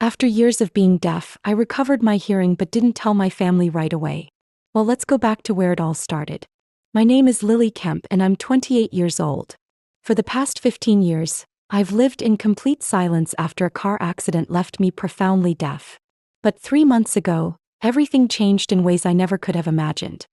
After years of being deaf, I recovered my hearing but didn't tell my family right away. Well, let's go back to where it all started. My name is Lily Kemp and I'm 28 years old. For the past 15 years, I've lived in complete silence after a car accident left me profoundly deaf. But 3 months ago, everything changed in ways I never could have imagined.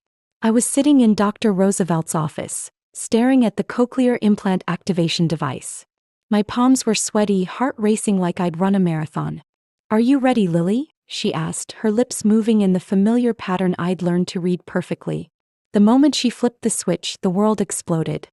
I was sitting in Dr. Roosevelt's office, staring at the cochlear implant activation device. My palms were sweaty, heart racing like I'd run a marathon. "Are you ready, Lily?" she asked, her lips moving in the familiar pattern I'd learned to read perfectly. The moment she flipped the switch, the world exploded.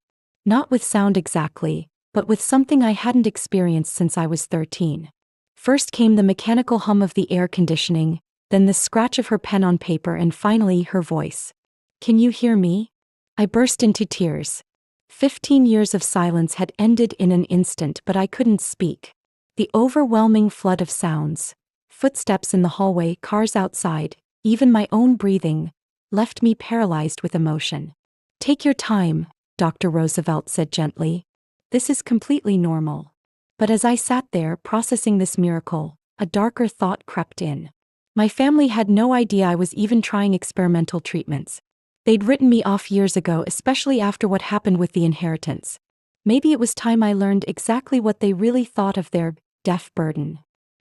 Not with sound exactly, but with something I hadn't experienced since I was 13. First came the mechanical hum of the air conditioning, then the scratch of her pen on paper, and finally her voice. "Can you hear me?" I burst into tears. 15 years of silence had ended in an instant, but I couldn't speak. The overwhelming flood of sounds, footsteps in the hallway, cars outside, even my own breathing, left me paralyzed with emotion. "Take your time," Dr. Roosevelt said gently. "This is completely normal." But as I sat there processing this miracle, a darker thought crept in. My family had no idea I was even trying experimental treatments. They'd written me off years ago, especially after what happened with the inheritance. Maybe it was time I learned exactly what they really thought of their deaf burden.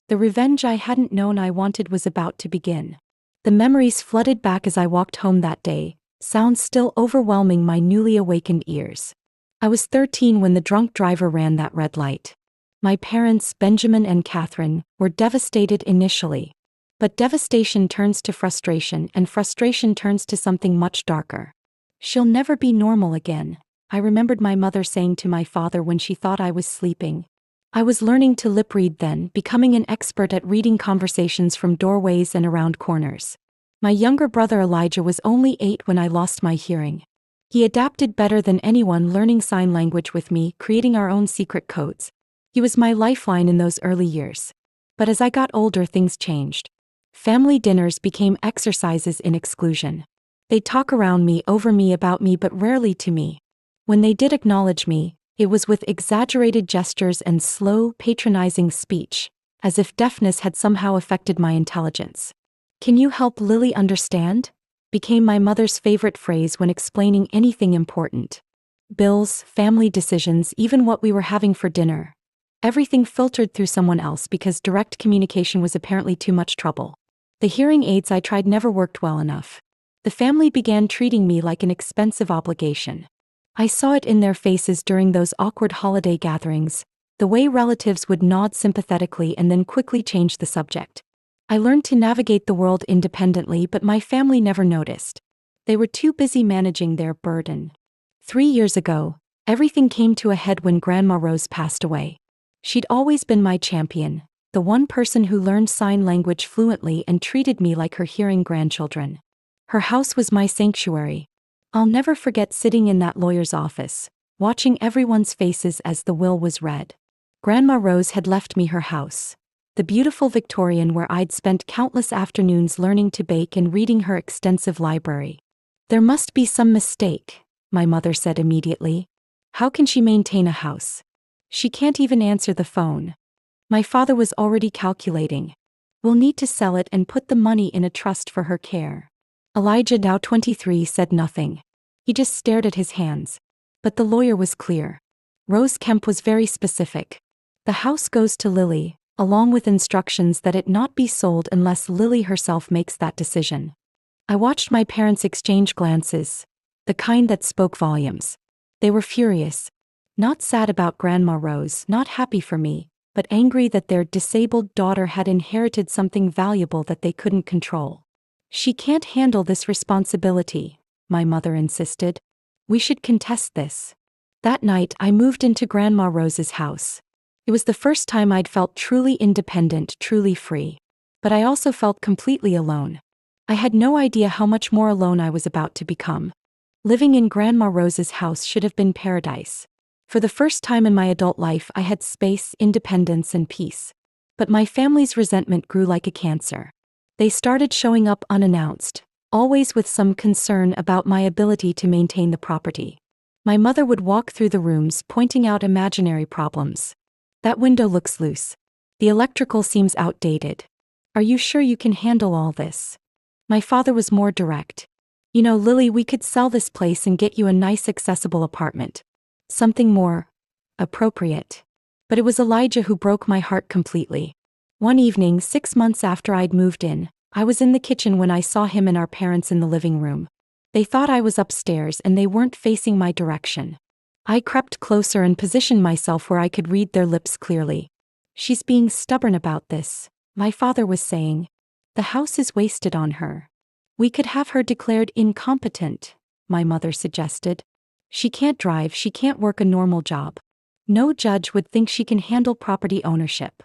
The revenge I hadn't known I wanted was about to begin. The memories flooded back as I walked home that day, sounds still overwhelming my newly awakened ears. I was 13 when the drunk driver ran that red light. My parents, Benjamin and Catherine, were devastated initially. But devastation turns to frustration, and frustration turns to something much darker. "She'll never be normal again," I remembered my mother saying to my father when she thought I was sleeping. I was learning to lip read then, becoming an expert at reading conversations from doorways and around corners. My younger brother Elijah was only 8 when I lost my hearing. He adapted better than anyone, learning sign language with me, creating our own secret codes. He was my lifeline in those early years. But as I got older, things changed. Family dinners became exercises in exclusion. They'd talk around me, over me, about me, but rarely to me. When they did acknowledge me, it was with exaggerated gestures and slow, patronizing speech, as if deafness had somehow affected my intelligence. "Can you help Lily understand?" became my mother's favorite phrase when explaining anything important. Bills, family decisions, even what we were having for dinner. Everything filtered through someone else because direct communication was apparently too much trouble. The hearing aids I tried never worked well enough. The family began treating me like an expensive obligation. I saw it in their faces during those awkward holiday gatherings, the way relatives would nod sympathetically and then quickly change the subject. I learned to navigate the world independently, but my family never noticed. They were too busy managing their burden. 3 years ago, everything came to a head when Grandma Rose passed away. She'd always been my champion, the one person who learned sign language fluently and treated me like her hearing grandchildren. Her house was my sanctuary. I'll never forget sitting in that lawyer's office, watching everyone's faces as the will was read. Grandma Rose had left me her house, the beautiful Victorian where I'd spent countless afternoons learning to bake and reading her extensive library. "There must be some mistake," my mother said immediately. "How can she maintain a house? She can't even answer the phone." My father was already calculating. "We'll need to sell it and put the money in a trust for her care." Elijah, now 23, said nothing. He just stared at his hands. But the lawyer was clear. Rose Kemp was very specific. "The house goes to Lily, along with instructions that it not be sold unless Lily herself makes that decision." I watched my parents exchange glances, the kind that spoke volumes. They were furious. Not sad about Grandma Rose, not happy for me, but angry that their disabled daughter had inherited something valuable that they couldn't control. "She can't handle this responsibility," my mother insisted. "We should contest this." That night, I moved into Grandma Rose's house. It was the first time I'd felt truly independent, truly free. But I also felt completely alone. I had no idea how much more alone I was about to become. Living in Grandma Rose's house should have been paradise. For the first time in my adult life, I had space, independence, and peace. But my family's resentment grew like a cancer. They started showing up unannounced, always with some concern about my ability to maintain the property. My mother would walk through the rooms, pointing out imaginary problems. "That window looks loose. The electrical seems outdated. Are you sure you can handle all this? My father was more direct. You know, Lily, we could sell this place and get you a nice accessible apartment. Something more appropriate. But it was Elijah who broke my heart completely. One evening, 6 months after I'd moved in, I was in the kitchen when I saw him and our parents in the living room. They thought I was upstairs and they weren't facing my direction. I crept closer and positioned myself where I could read their lips clearly. She's being stubborn about this, my father was saying. The house is wasted on her. We could have her declared incompetent, my mother suggested. She can't drive, she can't work a normal job. No judge would think she can handle property ownership.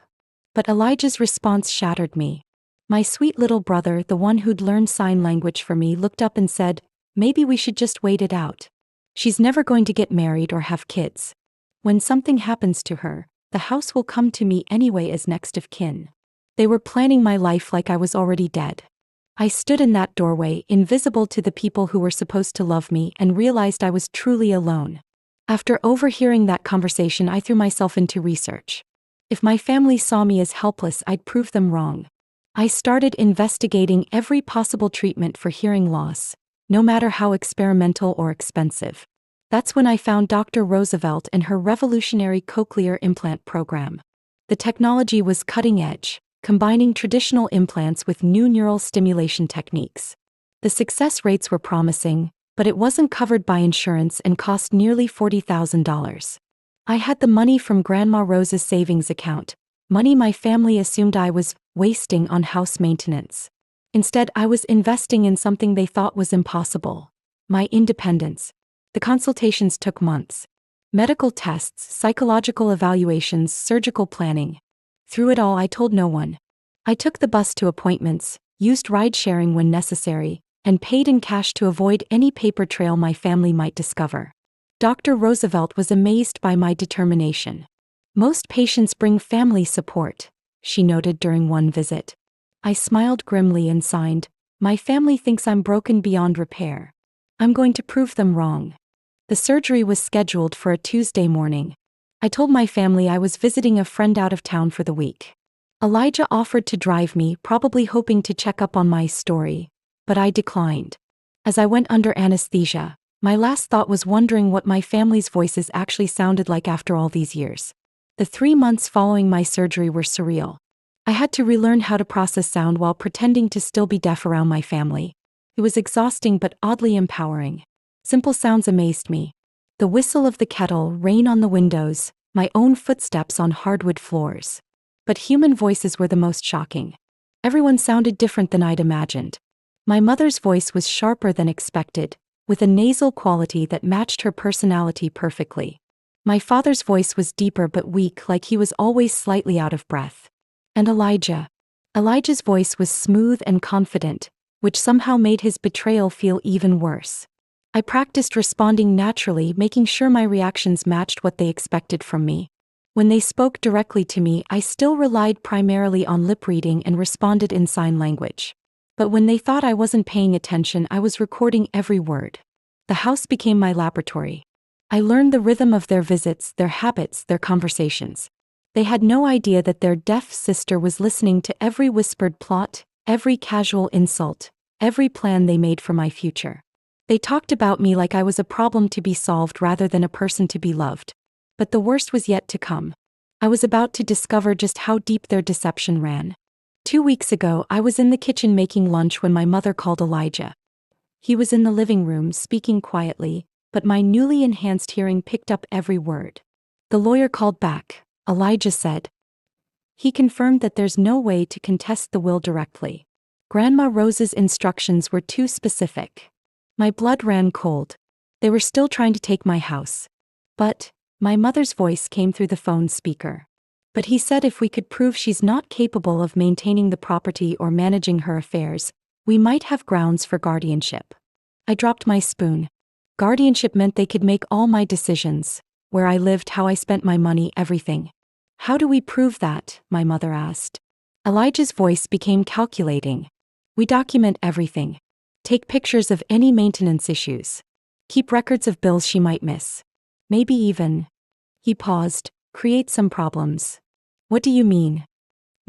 But Elijah's response shattered me. My sweet little brother, the one who'd learned sign language for me, looked up and said, maybe we should just wait it out. She's never going to get married or have kids. When something happens to her, the house will come to me anyway as next of kin. They were planning my life like I was already dead. I stood in that doorway, invisible to the people who were supposed to love me, and realized I was truly alone. After overhearing that conversation, I threw myself into research. If my family saw me as helpless, I'd prove them wrong. I started investigating every possible treatment for hearing loss, no matter how experimental or expensive. That's when I found Dr. Roosevelt and her revolutionary cochlear implant program. The technology was cutting edge, combining traditional implants with new neural stimulation techniques. The success rates were promising, but it wasn't covered by insurance and cost nearly $40,000. I had the money from Grandma Rose's savings account, money my family assumed I was wasting on house maintenance. Instead, I was investing in something they thought was impossible: my independence. The consultations took months. Medical tests, psychological evaluations, surgical planning. Through it all, I told no one. I took the bus to appointments, used ride-sharing when necessary, and paid in cash to avoid any paper trail my family might discover. Dr. Roosevelt was amazed by my determination. Most patients bring family support, she noted during one visit. I smiled grimly and signed, my family thinks I'm broken beyond repair. I'm going to prove them wrong. The surgery was scheduled for a Tuesday morning. I told my family I was visiting a friend out of town for the week. Elijah offered to drive me, probably hoping to check up on my story, but I declined. As I went under anesthesia, my last thought was wondering what my family's voices actually sounded like after all these years. The 3 months following my surgery were surreal. I had to relearn how to process sound while pretending to still be deaf around my family. It was exhausting but oddly empowering. Simple sounds amazed me. The whistle of the kettle, rain on the windows, my own footsteps on hardwood floors. But human voices were the most shocking. Everyone sounded different than I'd imagined. My mother's voice was sharper than expected, with a nasal quality that matched her personality perfectly. My father's voice was deeper but weak, like he was always slightly out of breath. And Elijah's voice was smooth and confident, which somehow made his betrayal feel even worse. I practiced responding naturally, making sure my reactions matched what they expected from me. When they spoke directly to me, I still relied primarily on lip reading and responded in sign language. But when they thought I wasn't paying attention, I was recording every word. The house became my laboratory. I learned the rhythm of their visits, their habits, their conversations. They had no idea that their deaf sister was listening to every whispered plot, every casual insult, every plan they made for my future. They talked about me like I was a problem to be solved rather than a person to be loved. But the worst was yet to come. I was about to discover just how deep their deception ran. 2 weeks ago, I was in the kitchen making lunch when my mother called Elijah. He was in the living room, speaking quietly, but my newly enhanced hearing picked up every word. The lawyer called back, Elijah said. He confirmed that there's no way to contest the will directly. Grandma Rose's instructions were too specific. My blood ran cold. They were still trying to take my house. But my mother's voice came through the phone speaker. But he said if we could prove she's not capable of maintaining the property or managing her affairs, we might have grounds for guardianship. I dropped my spoon. Guardianship meant they could make all my decisions: where I lived, how I spent my money, everything. How do we prove that? My mother asked. Elijah's voice became calculating. We document everything. Take pictures of any maintenance issues. Keep records of bills she might miss. Maybe even. He paused. Create some problems. What do you mean?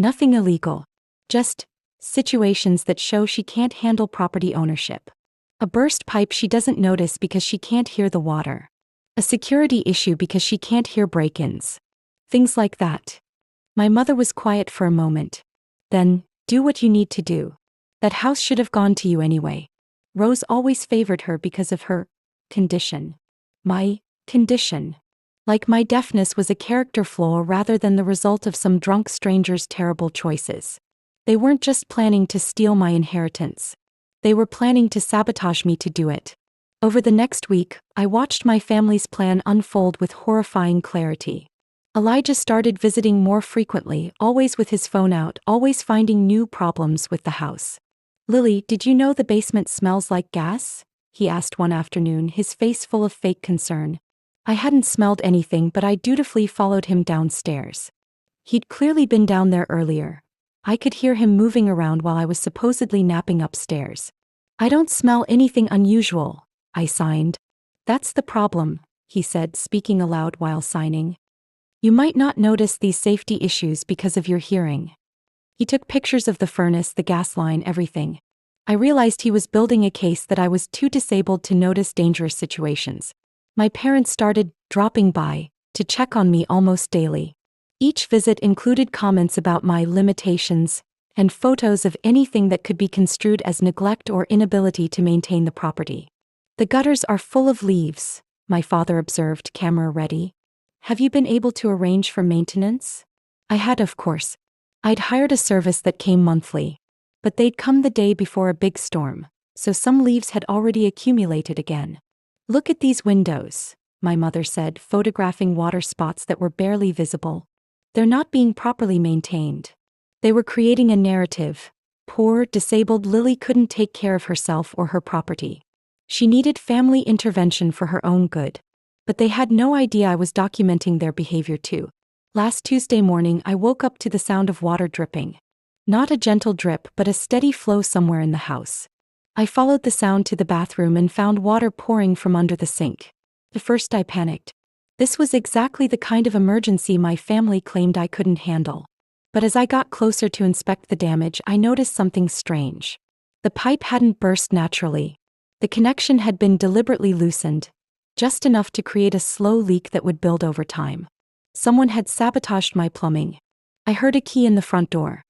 Nothing illegal. Just situations that show she can't handle property ownership. A burst pipe she doesn't notice because she can't hear the water. A security issue because she can't hear break-ins. Things like that. My mother was quiet for a moment. Then, do what you need to do. That house should have gone to you anyway. Rose always favored her because of her condition. My condition. Like my deafness was a character flaw rather than the result of some drunk stranger's terrible choices. They weren't just planning to steal my inheritance. They were planning to sabotage me to do it. Over the next week, I watched my family's plan unfold with horrifying clarity. Elijah started visiting more frequently, always with his phone out, always finding new problems with the house. "Lily, did you know the basement smells like gas?" he asked one afternoon, his face full of fake concern. I hadn't smelled anything, but I dutifully followed him downstairs. He'd clearly been down there earlier. I could hear him moving around while I was supposedly napping upstairs. "I don't smell anything unusual," I signed. "That's the problem," he said, speaking aloud while signing. "You might not notice these safety issues because of your hearing." He took pictures of the furnace, the gas line, everything. I realized he was building a case that I was too disabled to notice dangerous situations. My parents started dropping by to check on me almost daily. Each visit included comments about my limitations and photos of anything that could be construed as neglect or inability to maintain the property. "The gutters are full of leaves," my father observed, camera ready. "Have you been able to arrange for maintenance?" I had, of course. I'd hired a service that came monthly. But they'd come the day before a big storm, so some leaves had already accumulated again. "Look at these windows," my mother said, photographing water spots that were barely visible. "They're not being properly maintained." They were creating a narrative. Poor, disabled Lily couldn't take care of herself or her property. She needed family intervention for her own good. But they had no idea I was documenting their behavior too. Last Tuesday morning, I woke up to the sound of water dripping. Not a gentle drip, but a steady flow somewhere in the house. I followed the sound to the bathroom and found water pouring from under the sink. At first I panicked. This was exactly the kind of emergency my family claimed I couldn't handle. But as I got closer to inspect the damage, I noticed something strange. The pipe hadn't burst naturally. The connection had been deliberately loosened, just enough to create a slow leak that would build over time. Someone had sabotaged my plumbing. I heard a key in the front door.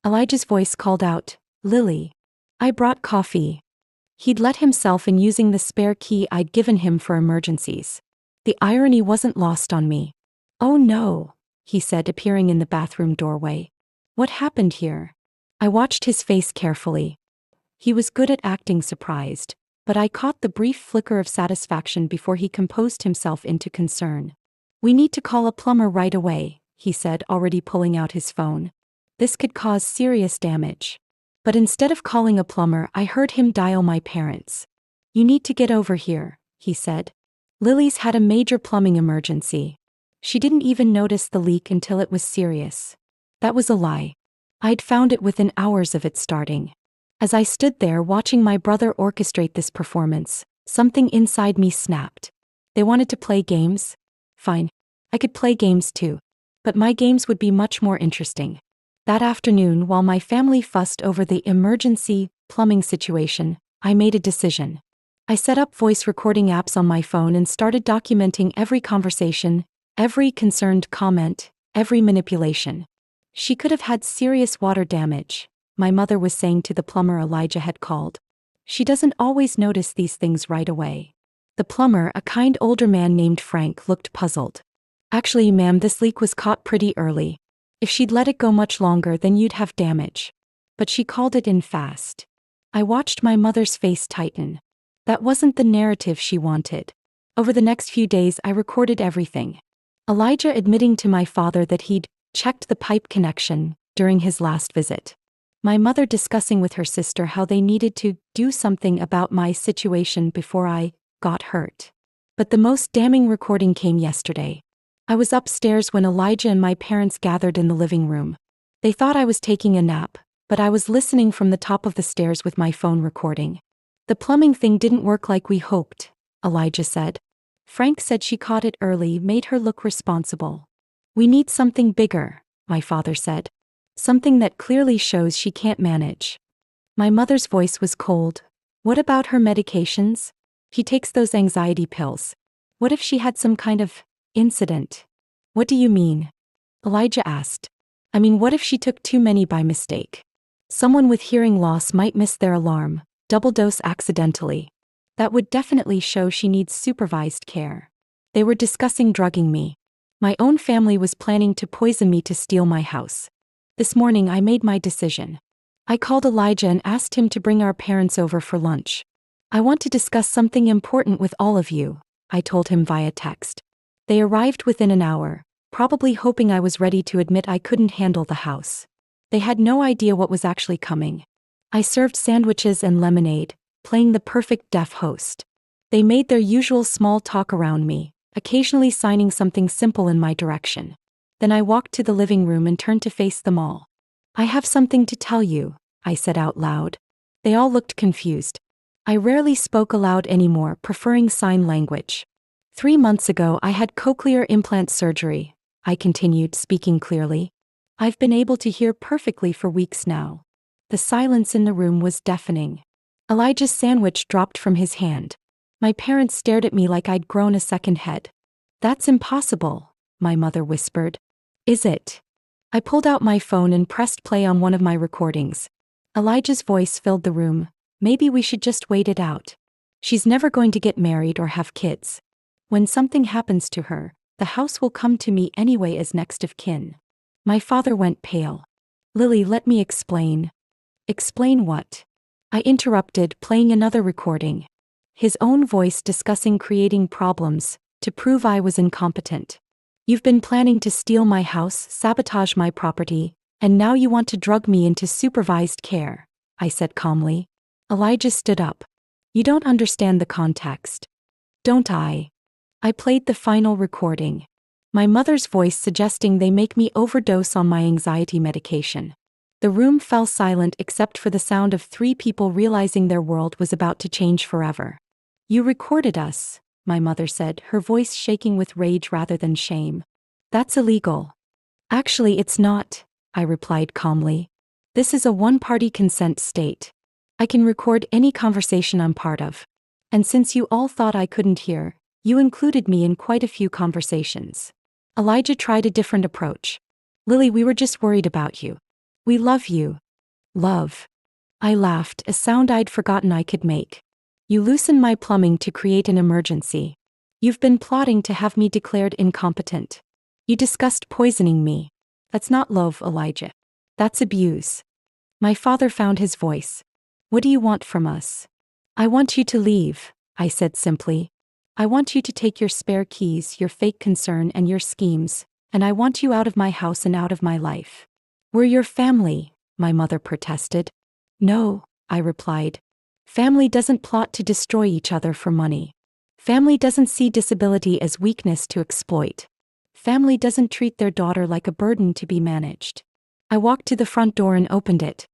Elijah's voice called out, "Lily." I brought coffee. He'd let himself in using the spare key I'd given him for emergencies. The irony wasn't lost on me. "Oh no," he said, appearing in the bathroom doorway. "What happened here?" I watched his face carefully. He was good at acting surprised, but I caught the brief flicker of satisfaction before he composed himself into concern. "We need to call a plumber right away," he said, already pulling out his phone. "This could cause serious damage." But instead of calling a plumber, I heard him dial my parents. "You need to get over here," he said. "Lily's had a major plumbing emergency." She didn't even notice the leak until it was serious. That was a lie. I'd found it within hours of it starting. As I stood there watching my brother orchestrate this performance, something inside me snapped. They wanted to play games? Fine. I could play games too. But my games would be much more interesting. That afternoon, while my family fussed over the emergency plumbing situation, I made a decision. I set up voice recording apps on my phone and started documenting every conversation, every concerned comment, every manipulation. "She could have had serious water damage," my mother was saying to the plumber Elijah had called. "She doesn't always notice these things right away." The plumber, a kind older man named Frank, looked puzzled. "Actually, ma'am, this leak was caught pretty early. If she'd let it go much longer, then you'd have damage. But she called it in fast." I watched my mother's face tighten. That wasn't the narrative she wanted. Over the next few days, I recorded everything. Elijah admitting to my father that he'd checked the pipe connection during his last visit. My mother discussing with her sister how they needed to do something about my situation before I got hurt. But the most damning recording came yesterday. I was upstairs when Elijah and my parents gathered in the living room. They thought I was taking a nap, but I was listening from the top of the stairs with my phone recording. "The plumbing thing didn't work like we hoped," Elijah said. "Frank said she caught it early, made her look responsible." "We need something bigger," my father said. Something that clearly shows she can't manage. My mother's voice was cold. What about her medications? She takes those anxiety pills. What if she had some kind of incident? What do you mean? Elijah asked. I mean, what if she took too many by mistake? Someone with hearing loss might miss their alarm, double dose accidentally. That would definitely show she needs supervised care. They were discussing drugging me. My own family was planning to poison me to steal my house. This morning I made my decision. I called Elijah and asked him to bring our parents over for lunch. I want to discuss something important with all of you, I told him via text. They arrived within an hour, probably hoping I was ready to admit I couldn't handle the house. They had no idea what was actually coming. I served sandwiches and lemonade, playing the perfect deaf host. They made their usual small talk around me, occasionally signing something simple in my direction. Then I walked to the living room and turned to face them all. I have something to tell you, I said out loud. They all looked confused. I rarely spoke aloud anymore, preferring sign language. 3 months ago I had cochlear implant surgery, I continued, speaking clearly. I've been able to hear perfectly for weeks now. The silence in the room was deafening. Elijah's sandwich dropped from his hand. My parents stared at me like I'd grown a second head. That's impossible, my mother whispered. Is it? I pulled out my phone and pressed play on one of my recordings. Elijah's voice filled the room. Maybe we should just wait it out. She's never going to get married or have kids. When something happens to her, the house will come to me anyway as next of kin. My father went pale. Lily, let me explain. Explain what? I interrupted, playing another recording. His own voice discussing creating problems, to prove I was incompetent. You've been planning to steal my house, sabotage my property, and now you want to drug me into supervised care, I said calmly. Elijah stood up. You don't understand the context. Don't I? I played the final recording. My mother's voice suggesting they make me overdose on my anxiety medication. The room fell silent except for the sound of 3 people realizing their world was about to change forever. You recorded us, my mother said, her voice shaking with rage rather than shame. That's illegal. Actually, it's not, I replied calmly. This is a one-party consent state. I can record any conversation I'm part of. And since you all thought I couldn't hear, you included me in quite a few conversations. Elijah tried a different approach. Lily, we were just worried about you. We love you. Love. I laughed, a sound I'd forgotten I could make. You loosened my plumbing to create an emergency. You've been plotting to have me declared incompetent. You discussed poisoning me. That's not love, Elijah. That's abuse. My father found his voice. What do you want from us? I want you to leave, I said simply. I want you to take your spare keys, your fake concern, and your schemes, and I want you out of my house and out of my life. We're your family, my mother protested. No, I replied. Family doesn't plot to destroy each other for money. Family doesn't see disability as weakness to exploit. Family doesn't treat their daughter like a burden to be managed. I walked to the front door and opened it.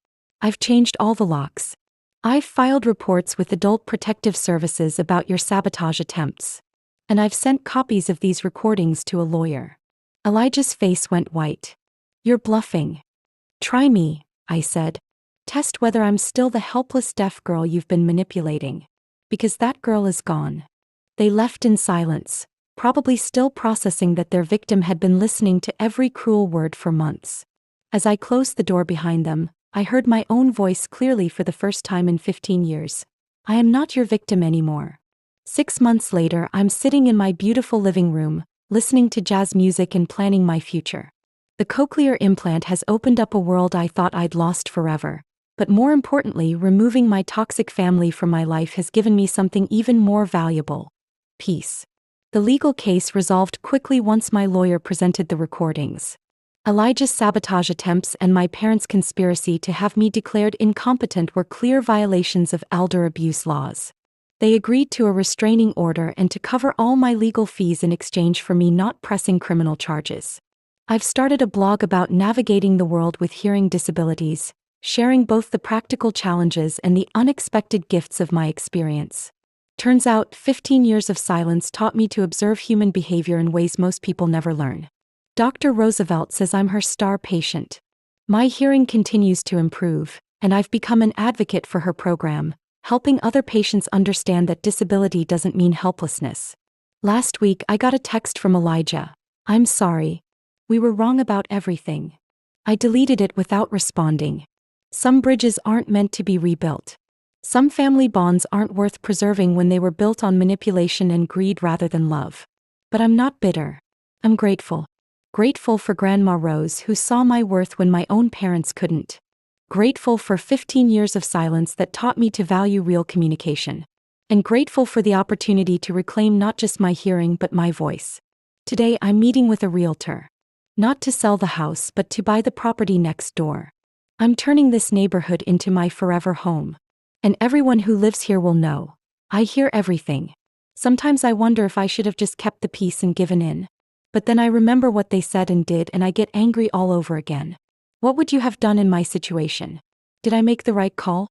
I've changed all the locks. I've filed reports with Adult Protective Services about your sabotage attempts. And I've sent copies of these recordings to a lawyer. Elijah's face went white. You're bluffing. Try me, I said. Test whether I'm still the helpless deaf girl you've been manipulating. Because that girl is gone. They left in silence, probably still processing that their victim had been listening to every cruel word for months. As I closed the door behind them, I heard my own voice clearly for the first time in 15 years. I am not your victim anymore. 6 months later, I'm sitting in my beautiful living room, listening to jazz music and planning my future. The cochlear implant has opened up a world I thought I'd lost forever. But more importantly, removing my toxic family from my life has given me something even more valuable. Peace. The legal case resolved quickly once my lawyer presented the recordings. Elijah's sabotage attempts and my parents' conspiracy to have me declared incompetent were clear violations of elder abuse laws. They agreed to a restraining order and to cover all my legal fees in exchange for me not pressing criminal charges. I've started a blog about navigating the world with hearing disabilities, sharing both the practical challenges and the unexpected gifts of my experience. Turns out, 15 years of silence taught me to observe human behavior in ways most people never learn. Dr. Roosevelt says I'm her star patient. My hearing continues to improve, and I've become an advocate for her program, helping other patients understand that disability doesn't mean helplessness. Last week, I got a text from Elijah. "I'm sorry. We were wrong about everything." I deleted it without responding. Some bridges aren't meant to be rebuilt. Some family bonds aren't worth preserving when they were built on manipulation and greed rather than love. But I'm not bitter. I'm grateful. Grateful for Grandma Rose, who saw my worth when my own parents couldn't. Grateful for 15 years of silence that taught me to value real communication. And grateful for the opportunity to reclaim not just my hearing but my voice. Today I'm meeting with a realtor. Not to sell the house but to buy the property next door. I'm turning this neighborhood into my forever home. And everyone who lives here will know. I hear everything. Sometimes I wonder if I should have just kept the peace and given in. But then I remember what they said and did, and I get angry all over again. What would you have done in my situation? Did I make the right call?